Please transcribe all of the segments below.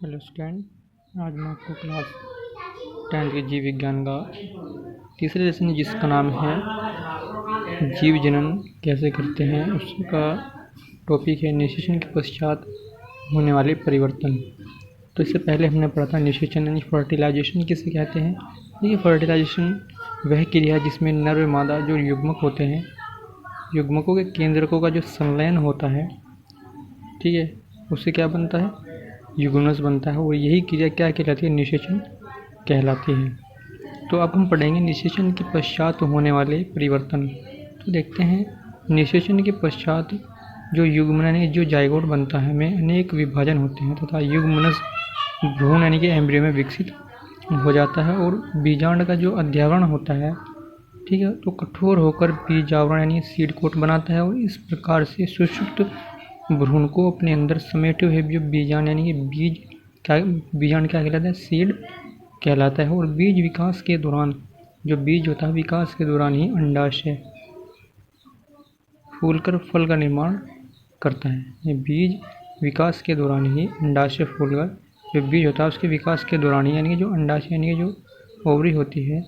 Hello student, आज मैं आपको क्लास 10 के जीव विज्ञान का तीसरे लेसन है जिसका नाम है जीव जनन कैसे करते हैं, उसका टॉपिक है निषेचन के पश्चात होने वाले परिवर्तन। तो इससे पहले हमने पढ़ा था निषेचन यानी फर्टिलाइजेशन किसे कहते हैं। ये फर्टिलाइजेशन वह क्रिया है जिसमें नर व मादा जो युग्मक होते हैं, युग्मकों के केंद्रकों का जो संलयन होता है, ठीक है, उससे क्या बनता है, युग्मनस बनता है। और यही क्रिया क्या कहलाती है, निषेचन कहलाती है। तो अब हम पढ़ेंगे निषेचन के पश्चात होने वाले परिवर्तन। तो देखते हैं, निषेचन के पश्चात जो युग्मन यानी जो जाइगोट बनता है में अनेक विभाजन होते हैं तथा युग्मनस भ्रूण यानी कि एम्ब्रियो में विकसित हो जाता है और बीजांड का जो अध्यावरण होता है, ठीक है, तो कठोर होकर बीजावरण यानी सीड कोट बनाता है और इस प्रकार से सुषुप्त भ्रूण को अपने अंदर समेटे हुए जो बीजांड यानी कि बीजांड क्या कहलाता है, सीड कहलाता है। और बीज विकास के दौरान जो बीज होता है, विकास के दौरान ही अंडाशय फूलकर फल का निर्माण करता है। ये बीज विकास के दौरान ही अंडाशय फूलकर जो बीज होता है उसके विकास के दौरान ही यानी कि जो अंडाशय यानी कि जो ओवरी होती है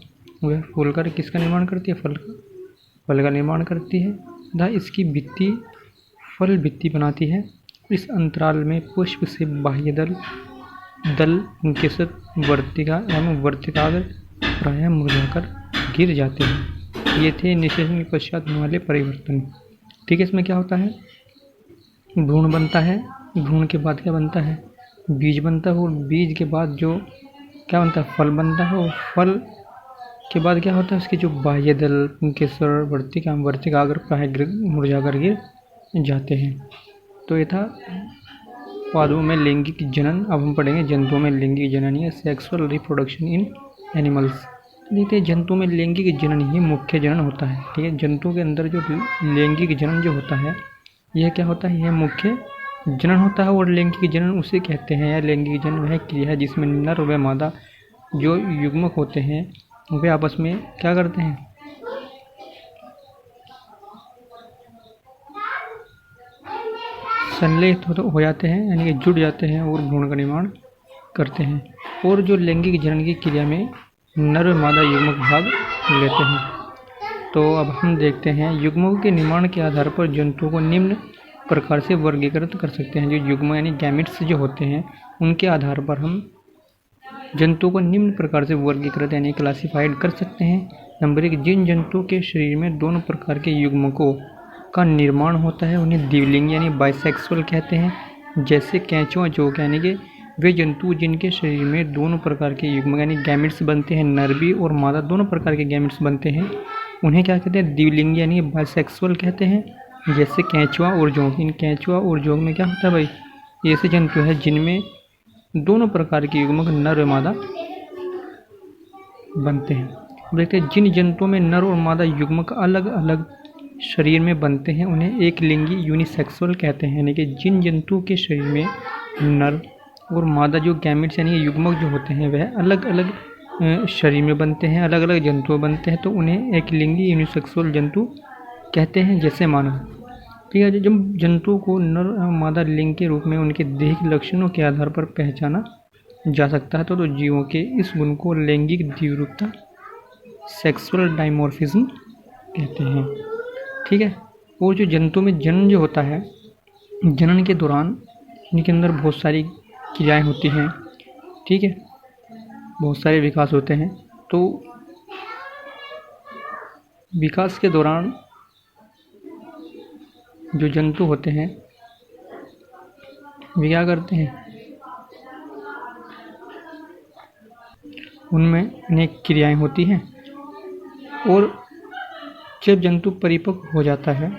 वह फूलकर किसका निर्माण करती है, फल का निर्माण करती है तथा इसकी भित्ति फल भित्ति बनाती है। इस अंतराल में पुष्प से बाह्य दल केसर वर्तिका एवं वर्तिकाग्र प्रायः मुरझाकर गिर जाते हैं। ये थे निषेचन के पश्चात होने वाले परिवर्तन। ठीक है, इसमें क्या होता है, भ्रूण बनता है, भ्रूण के बाद क्या बनता है, बीज बनता है और बीज के बाद जो क्या बनता है, फल बनता है और फल के बाद क्या होता है, उसके जो बाह्य दल केसर वर्तिकाग्र प्रायः मुरझाकर गिर जाते हैं। तो ये था पौधों में लैंगिक जनन। अब हम पढ़ेंगे जंतुओं में लैंगिक जनन या सेक्सुअल रिप्रोडक्शन इन एनिमल्स। देखते हैं, जंतुओं में लैंगिक जनन ही मुख्य जनन होता है। ठीक है, जंतुओं के अंदर जो लैंगिक जनन जो होता है यह क्या होता है, यह मुख्य जनन होता है। और लैंगिक जनन उसे कहते हैं, या लैंगिक जनन वह क्रिया है जिसमें नर व मादा जो युग्मक होते हैं वे आपस में क्या करते हैं, संलयित हो जाते हैं यानी कि जुड़ जाते हैं और भ्रूण का निर्माण करते हैं। और जो लैंगिक जनन की क्रिया में नर व मादा युग्मक भाग लेते हैं। तो अब हम देखते हैं, युग्मकों के निर्माण के आधार पर जंतुओं को निम्न प्रकार से वर्गीकृत कर सकते हैं। जो युग्म यानी गैमेट्स जो होते हैं उनके आधार पर हम जंतुओं को निम्न प्रकार से वर्गीकृत यानी क्लासिफाइड कर सकते हैं। नंबर 1, जिन जंतुओं के शरीर में दोनों प्रकार के युग्मकों का निर्माण होता है उन्हें द्विलिंग यानी बाइसेक्सुअल कहते हैं। जैसे केंचुआ जोक यानी कि वे जंतु जिनके शरीर में दोनों प्रकार के युग्मक यानी गैमेट्स बनते हैं, नर भी और मादा दोनों प्रकार के गैमेट्स बनते हैं, उन्हें क्या कहते हैं, द्विलिंग यानी बाइसेक्सुअल कहते हैं। जैसे केंचुआ और जोंक। इन केंचुआ और जोंक में क्या होता है भाई, ऐसे जंतु हैं जिनमें दोनों प्रकार के युग्मक नर व मादा बनते हैं। देखते हैं, जिन जंतुओं में नर और मादा युग्मक अलग अलग शरीर में बनते हैं उन्हें एक लिंगी यूनिसेक्सुअल कहते हैं। यानी कि जिन जंतुओं के शरीर में नर और मादा जो गैमेट्स यानी युग्मक जो होते हैं वह अलग अलग शरीर में बनते हैं, अलग अलग जंतु बनते हैं, तो उन्हें एक लिंगी यूनिसेक्सुअल जंतु कहते हैं, जैसे मानव। ठीक है, जब जंतु को नर और मादा लिंग के रूप में उनके दैहिक लक्षणों के आधार पर पहचाना जा सकता है तो जीवों के इस गुण को लैंगिक द्विरूपता सेक्सुअल डाइमॉर्फिज्म कहते हैं। ठीक है, और जो जंतु में जनन जो होता है, जनन के दौरान इनके अंदर बहुत सारी क्रियाएं होती हैं, ठीक है, बहुत सारे विकास होते हैं। तो विकास के दौरान जो जंतु होते हैं वे क्या करते हैं, उनमें अनेक क्रियाएं होती हैं। और जब जंतु परिपक्व हो जाता है,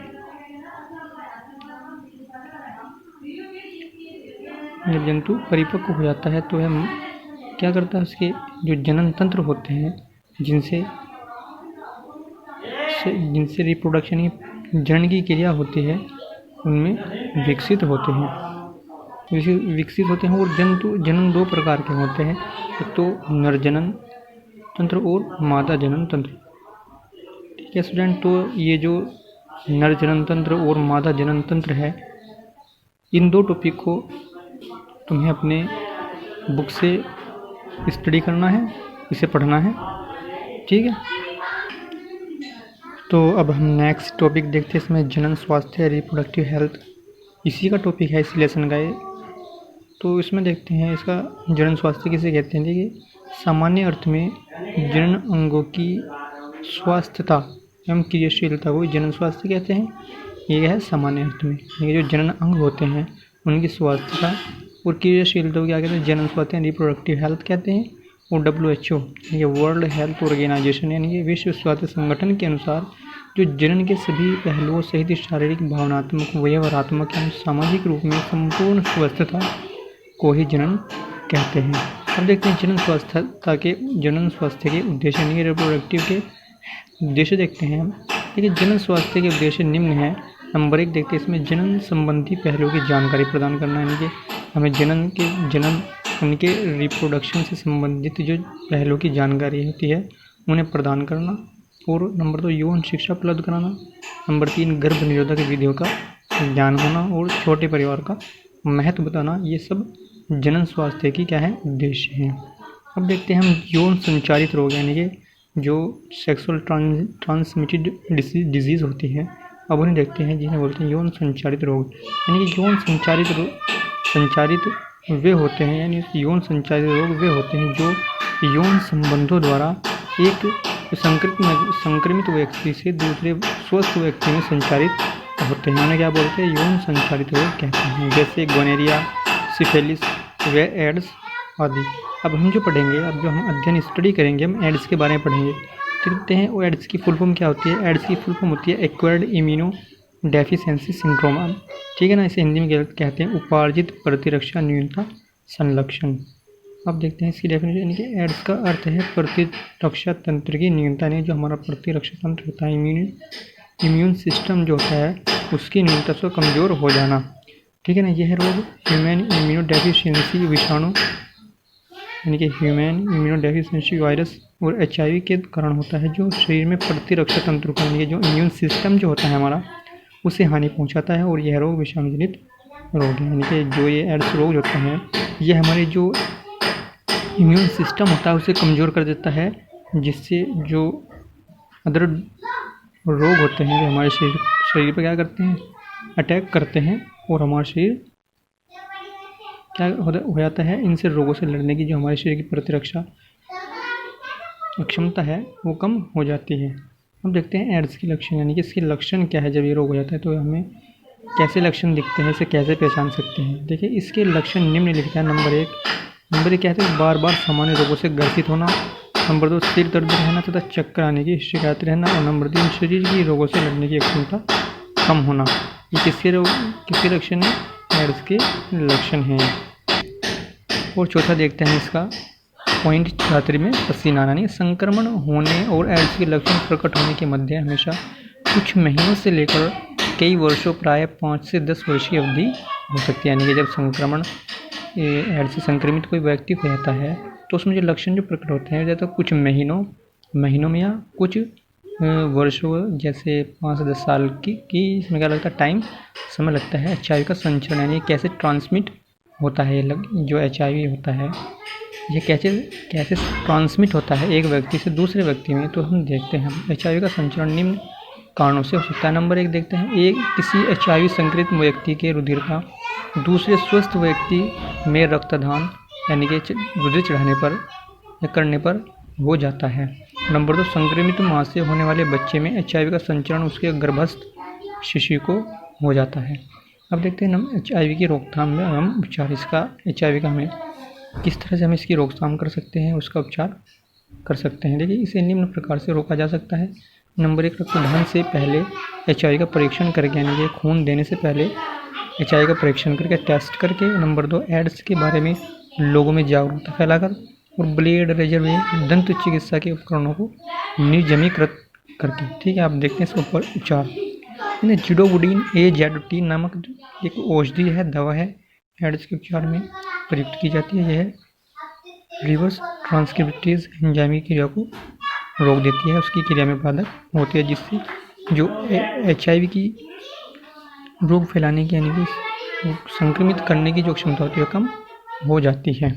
जब जंतु परिपक्व हो जाता है तो वह क्या करता है, उसके जो जनन तंत्र होते हैं जिनसे रिप्रोडक्शन या जनन की क्रिया होती है उनमें विकसित होते हैं और जनन दो प्रकार के होते हैं, एक तो नर जनन तंत्र और मादा जनन तंत्र। ठीक है स्टूडेंट, तो ये जो नर जनन तंत्र और मादा जनन तंत्र है, इन दो टॉपिक को तुम्हें अपने बुक से स्टडी करना है, इसे पढ़ना है। ठीक है, तो अब हम नेक्स्ट टॉपिक देखते हैं। इसमें जनन स्वास्थ्य, रिप्रोडक्टिव हेल्थ, इसी का टॉपिक है इस लेसन का ये। तो इसमें देखते हैं इसका जनन स्वास्थ्य किसे कहते हैं। देखिए, सामान्य अर्थ में जनन अंगों की स्वास्थ्यता एवं क्रियाशीलता को जनन स्वास्थ्य कहते हैं। ये है सामान्य अर्थ में। ये जो जनन अंग होते हैं उनकी स्वास्थ्यता और क्रियाशीलता को क्या कहते हैं, जनन स्वास्थ्य रिप्रोडक्टिव हेल्थ कहते हैं। और WHO ये वर्ल्ड हेल्थ ऑर्गेनाइजेशन यानी कि विश्व स्वास्थ्य संगठन के अनुसार जो जनन के सभी पहलुओं सहित शारीरिक, भावनात्मक, व्यवहारात्मक एवं सामाजिक रूप में संपूर्ण स्वस्थता को ही जनन कहते हैं। अब देखते हैं जनन स्वास्थ्य के उद्देश्य यानी कि रिप्रोडक्टिव के उद्देश्य देखते हैं हम। देखिए, जनन स्वास्थ्य के उद्देश्य निम्न है। नंबर 1 देखते हैं, इसमें जनन संबंधी पहलुओं की जानकारी प्रदान करना, यानी कि हमें जनन उनके रिप्रोडक्शन से संबंधित जो पहलुओं की जानकारी होती है उन्हें प्रदान करना। और नंबर 2 यौन शिक्षा उपलब्ध कराना। नंबर 3 गर्भ निरोधक विधियों का ज्ञान होना और छोटे परिवार का महत्व बताना। ये सब जनन स्वास्थ्य की क्या है, उद्देश्य हैं। अब देखते हैं हम यौन संचारित रोग यानी कि जो सेक्सुअल ट्रांसमिटेड डिजीज़ होती है, अब उन्हें देखते हैं जिन्हें बोलते हैं यौन संचारित रोग। यानी कि यौन संचारित वे होते हैं, यानी यौन संचारित रोग वे होते हैं जो यौन संबंधों द्वारा एक संक्रमित व्यक्ति से दूसरे स्वस्थ व्यक्ति में संचारित होते हैं। उन्हें क्या बोलते हैं, यौन संचारित रोग कहते हैं, जैसे गोनेरिया, सिफिलिस व एड्स आदि। अब हम जो पढ़ेंगे, अब जो हम अध्ययन स्टडी करेंगे, हम एड्स के बारे में पढ़ेंगे। देखते हैं वो एड्स की फुल फॉर्म क्या होती है। एड्स की फुल फॉर्म होती है एक्वायर्ड इम्यूनो डेफिशिएंसी सिंड्रोम। ठीक है ना, इसे हिंदी में कहते हैं उपार्जित प्रतिरक्षा न्यूनता संलक्षण। अब देखते हैं इसकी डेफिनेशन, यानी कि एड्स का अर्थ है प्रतिरक्षा तंत्र की न्यूनता, यानी जो हमारा प्रतिरक्षा तंत्र होता है, इम्यून सिस्टम जो होता है उसकी न्यूनता से कमज़ोर हो जाना। ठीक है ना, यह रोग ह्यूमन इम्यूनो डेफिशिएंसी विषाणु यानी कि ह्यूमन इम्यूनो डेफिशिएंसी वायरस और HIV के कारण होता है, जो शरीर में प्रतिरक्षा तंत्र को यानी कि जो इम्यून सिस्टम जो होता है हमारा उसे हानि पहुंचाता है। और यह रोग विषाणुजनित रोग है, यानी कि जो ये एड्स रोग होते हैं ये हमारे जो इम्यून सिस्टम होता है उसे कमज़ोर कर देता है, जिससे जो अदर रोग होते हैं जो हमारे शरीर पर क्या करते हैं, अटैक करते हैं, और हमारा शरीर क्या हो जाता है, इनसे रोगों से लड़ने की जो हमारे शरीर की प्रतिरक्षा क्षमता है वो कम हो जाती है। अब देखते हैं एड्स के लक्षण, यानी कि इसके लक्षण क्या है। जब ये रोग हो जाता है तो हमें कैसे लक्षण दिखते हैं, इसे कैसे पहचान सकते हैं। देखिए, इसके लक्षण निम्नलिखित है। नंबर एक क्या है, बार बार सामान्य रोगों से ग्रसित होना। नंबर 2 सिर दर्द रहना तथा चक्कर आने की शिकायत रहना। और नंबर 3 शरीर की रोगों से लड़ने की क्षमता कम होना। ये किसके लक्षण है, एड्स के लक्षण हैं। और चौथा देखते हैं इसका पॉइंट 73 में पसीना आना। यानी संक्रमण होने और एड्स के लक्षण प्रकट होने के मध्य हमेशा कुछ महीनों से लेकर कई वर्षों, प्राय 5 से 10 वर्ष की अवधि हो सकती है। यानी कि जब संक्रमण एड्स से संक्रमित कोई व्यक्ति हो जाता है तो उसमें जो लक्षण जो प्रकट होते हैं तो कुछ महीनों में या कुछ वर्षों, जैसे 5 से 10 साल की इसमें क्या लगता है, समय लगता है। HIV का संचरण यानी कैसे ट्रांसमिट होता है, जो HIV होता है ये कैसे ट्रांसमिट होता है एक व्यक्ति से दूसरे व्यक्ति में। तो हम देखते हैं HIV का संचरण निम्न कारणों से हो सकता है। नंबर 1 देखते हैं, किसी HIV संक्रमित व्यक्ति के रुधिर का दूसरे स्वस्थ व्यक्ति में रक्तदान यानी कि रुधिर चढ़ाने पर या करने पर हो जाता है। नंबर 2 संक्रमित माँ से होने वाले बच्चे में HIV का संचरण उसके गर्भस्थ शिशु को हो जाता है। अब देखते हैं हम HIV की रोकथाम में हम उपचार, इसका HIV का हमें किस तरह से हम इसकी रोकथाम कर सकते हैं, उसका उपचार कर सकते हैं। देखिए, इसे निम्न प्रकार से रोका जा सकता है। नंबर 1 रक्तदान से पहले HIV का परीक्षण करके, यानी कि खून देने से पहले HIV का परीक्षण करके, टेस्ट करके। नंबर 2 एड्स के बारे में लोगों में जागरूकता फैलाकर। और ब्लेड, रेजर में दंत चिकित्सा के उपकरणों को निर्जमीकृत करके। ठीक है, आप देखते हैं इसके ऊपर उपचार। जिडोवुडीन AZT नामक एक औषधि है, दवा है, एड्स के उपचार में प्रयुक्त की जाती है। यह रिवर्स ट्रांसक्रिप्टेज एंजाइम की क्रिया को रोक देती है, उसकी क्रिया में बाधक होती है, जिससे जो HIV की रोग फैलाने की यानी कि संक्रमित करने की जो क्षमता होती है कम हो जाती है।